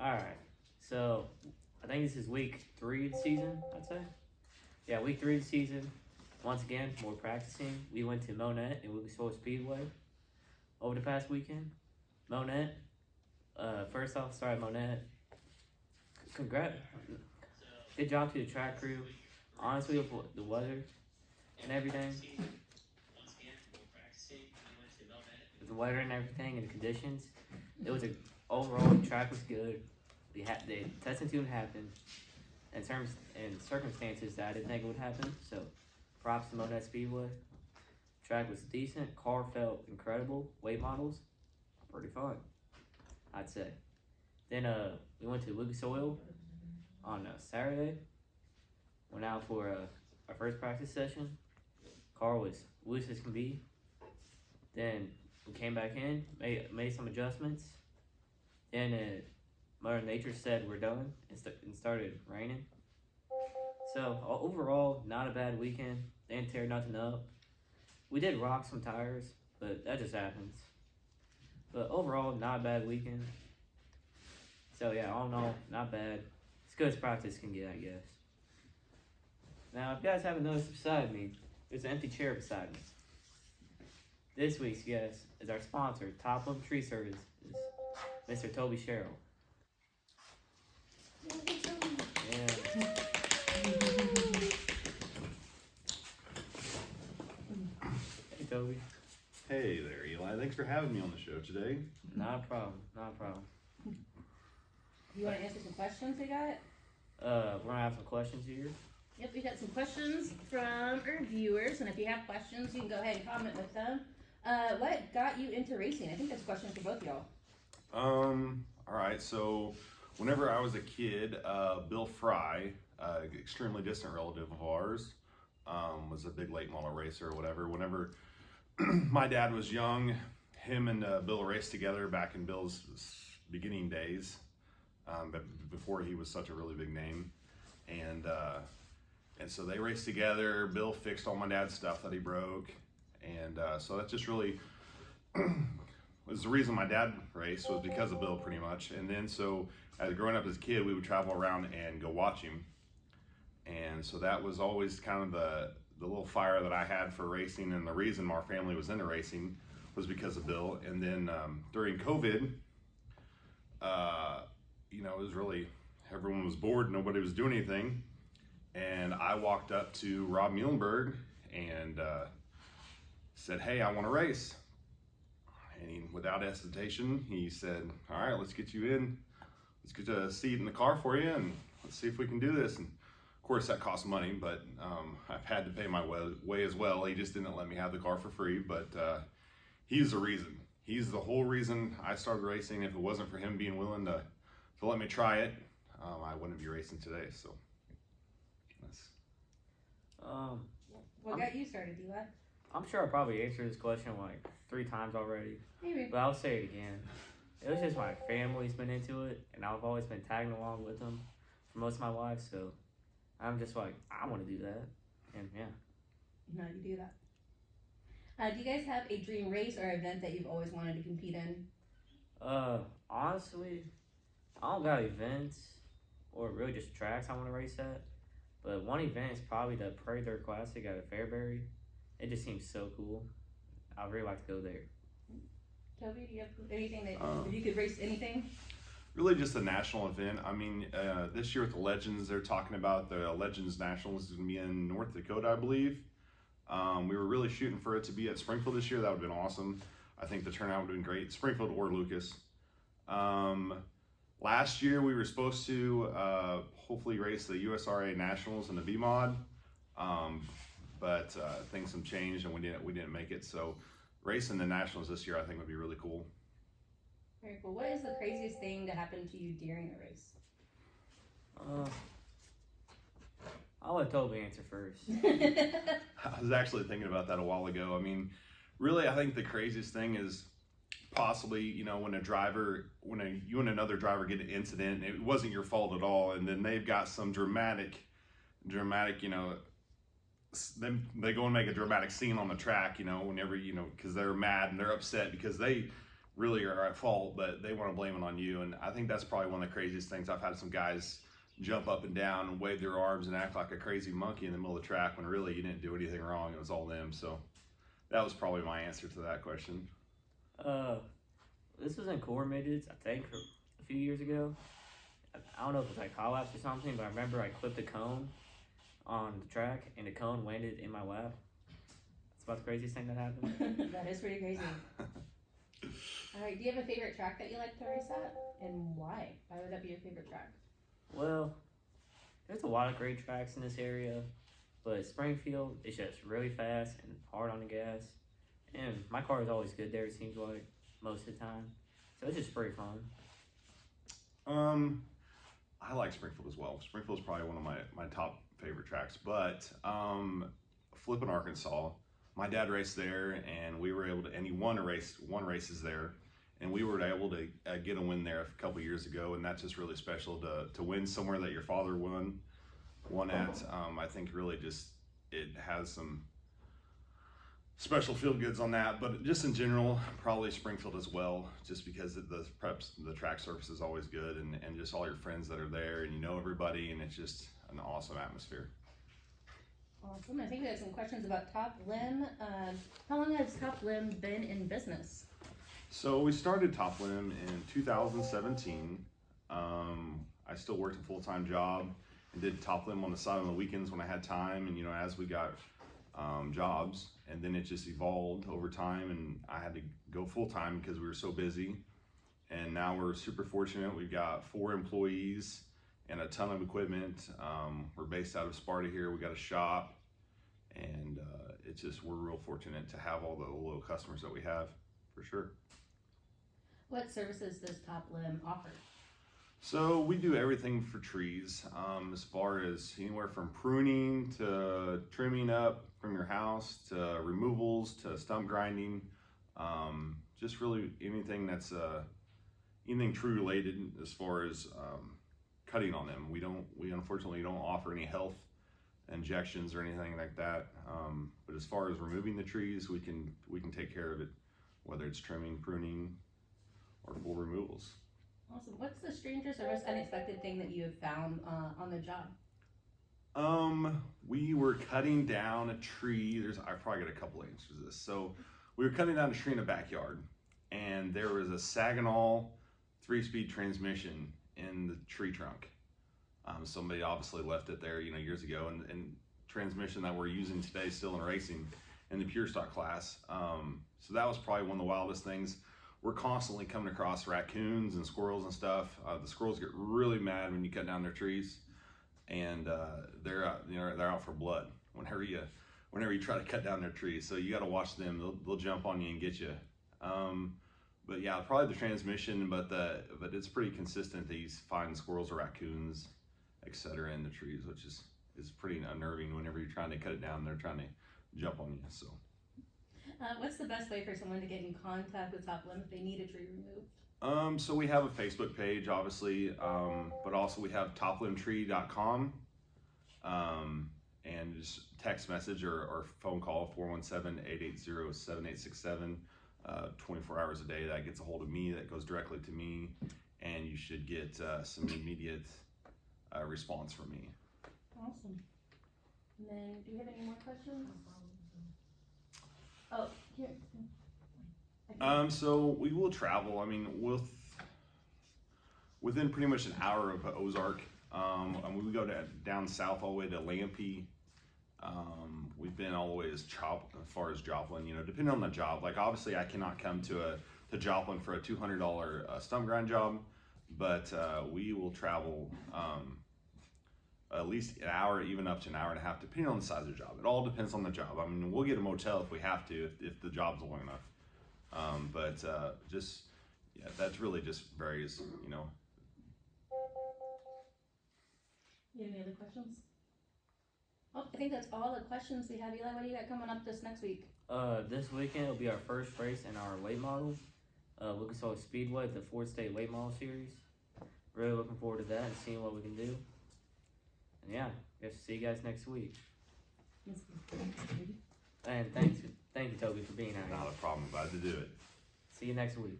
All right. So I think this is week 3 of the season. I'd say. Yeah, week 3 of the season. Once again, more practicing. We went to Monette and Lucas Oil Speedway over the past weekend. Monette. First off, sorry, Monette. Congrats. Good job to the track crew. Honestly, with the weather and everything, with the weather and everything and the conditions, it was overall the track was good. The test and tune happened in terms and circumstances that I didn't think it would happen. So, props to Monette Speedway. Track was decent. Car felt incredible. Weight models, pretty fun, I'd say. Then we went to Lucas Oil on Saturday. Went out for our first practice session. Car was loose as can be. Then we came back in, made some adjustments. Then Mother Nature said we're done and started raining. So overall, not a bad weekend. They didn't tear nothing up. We did rock some tires, but that just happens. But overall, not a bad weekend. So yeah, all in all, not bad. As good as practice can get, I guess. Now, if you guys haven't noticed beside me, there's an empty chair beside me. This week's guest is our sponsor, Top Limb Tree Service, is Mr. Toby Sherrill. Yeah. Hey, Toby. Hey there, Eli. Thanks for having me on the show today. Not a problem. Not a problem. You want to answer some questions we got? We're gonna have some questions here. Yep, we got some questions from our viewers, and if you have questions, you can go ahead and comment with them. What got you into racing? I think that's a question for both of y'all. All right. So, whenever I was a kid, Bill Fry, extremely distant relative of ours, was a big late model racer or whatever. Whenever my dad was young, him and Bill raced together back in Bill's beginning days, but before he was such a really big name, and so they raced together. Bill fixed all my dad's stuff that he broke, and so that just really was the reason my dad raced, was because of Bill pretty much. And then so as growing up as a kid, we would travel around and go watch him, and so that was always kind of the little fire that I had for racing, and the reason our family was into racing was because of Bill. And then during COVID, it was really, everyone was bored, nobody was doing anything. And I walked up to Rob Muhlenberg and said, "Hey, I want to race." And he, without hesitation, he said, "All right, let's get you in. Let's get a seat in the car for you, and let's see if we can do this." And of course, that costs money, but I've had to pay my way as well. He just didn't let me have the car for free, but he's the reason. He's the whole reason I started racing. If it wasn't for him being willing to let me try it, I wouldn't be racing today. So. What got you started, Eli? I'm sure I probably answered this question like 3 times already, Maybe. but I'll say it again. It was just my family's been into it, and I've always been tagging along with them for most of my life, so I'm just like, I want to do that, and yeah. No, you do that. Do you guys have a dream race or event that you've always wanted to compete in? Honestly, I don't got events or really just tracks I want to race at. But one event is probably the Prairie Dirt Classic at Fairbury. It just seems so cool. I'd really like to go there. Toby, do you have anything that if you could race anything? Really just a national event. I mean, this year with the Legends, they're talking about the Legends Nationals is going to be in North Dakota, I believe. We were really shooting for it to be at Springfield this year. That would have been awesome. I think the turnout would have been great. Springfield or Lucas. Last year we were supposed to hopefully race the USRA Nationals in the B mod, but things have changed and we didn't make it. So racing the Nationals this year I think would be really cool. Very cool. What is the craziest thing to happen to you during a race? I'll let Toby answer first. I was actually thinking about that a while ago. I mean, really I think the craziest thing is possibly, when you and another driver get an incident, it wasn't your fault at all, and then they've got some dramatic, then they go and make a dramatic scene on the track, whenever, because they're mad and they're upset because they really are at fault, but they want to blame it on you. And I think that's probably one of the craziest things. I've had some guys jump up and down and wave their arms and act like a crazy monkey in the middle of the track when really you didn't do anything wrong. It was all them. So that was probably my answer to that question. This was in core midgets, I think, a few years ago. I don't know if it was like hot laps or something, but I remember I clipped a cone on the track and the cone landed in my lap. That's about the craziest thing that happened. That is pretty crazy. Alright, do you have a favorite track that you like to race at? And why? Why would that be your favorite track? Well, there's a lot of great tracks in this area, but Springfield is just really fast and hard on the gas. And my car is always good there, it seems like, most of the time. So it's just pretty fun. I like Springfield as well. Springfield is probably one of my top favorite tracks, but Flippin, Arkansas, my dad raced there, and we were able to, and he won races there, and we were able to get a win there a couple years ago, and that's just really special to win somewhere that your father won at. I think really just it has some special feel goods on that, but just in general, probably Springfield as well, just because the track surface is always good, and just all your friends that are there, and you know everybody, and it's just an awesome atmosphere. Awesome. I think we have some questions about Top Limb. How long has Top Limb been in business? So we started Top Limb in 2017. I still worked a full-time job and did Top Limb on the side on the weekends when I had time, and as we got jobs, and then it just evolved over time, and I had to go full-time because we were so busy. And now we're super fortunate. We've got 4 employees and a ton of equipment. We're based out of Sparta here. We got a shop, and we're real fortunate to have all the loyal customers that we have, for sure. What services does Top Limb offer? So we do everything for trees, as far as anywhere from pruning to trimming up from your house to removals to stump grinding, just really anything that's anything tree related as far as cutting on them. We unfortunately don't offer any health injections or anything like that, but as far as removing the trees, we can take care of it, whether it's trimming, pruning, or full removals. Awesome. What's the strangest or most unexpected thing that you have found on the job? We were cutting down a tree. I probably got a couple answers to this. So we were cutting down a tree in a backyard, and there was a Saginaw 3-speed transmission in the tree trunk. Somebody obviously left it there, years ago, and transmission that we're using today still in racing in the pure stock class. So that was probably one of the wildest things. We're constantly coming across raccoons and squirrels and stuff. The squirrels get really mad when you cut down their trees, and they're out for blood whenever you try to cut down their trees. So you got to watch them. They'll jump on you and get you. But yeah, probably the transmission. But it's pretty consistent that you find squirrels or raccoons, etc., in the trees, which is pretty unnerving. Whenever you're trying to cut it down, they're trying to jump on you. So. What's the best way for someone to get in contact with Top Limb if they need a tree removed? So we have a Facebook page, obviously, but also we have toplimbtree.com, and just text message or phone call 417-880-7867, 24 hours a day. That gets a hold of me, that goes directly to me, and you should get some immediate response from me. Awesome. And then, do you have any more questions? Oh, here. So we will travel. I mean, within pretty much an hour of Ozark. We go down south all the way to Lampe. We've been all the way as far as Joplin. Depending on the job. Like obviously, I cannot come to Joplin for a $200 stump grind job, but we will travel at least an hour, even up to an hour and a half, depending on the size of the job. It all depends on the job. I mean, we'll get a motel if we have to, if the job's long enough. That's really just varies, You have any other questions? Oh, I think that's all the questions we have. Eli, what do you got coming up this next week? This weekend will be our first race in our late model, Lucas Oil Speedway, the Ford State Late Model Series. Really looking forward to that and seeing what we can do. And yeah, guess see you guys next week. And thank you, Toby, for being out here. Not a problem. Glad to do it. See you next week.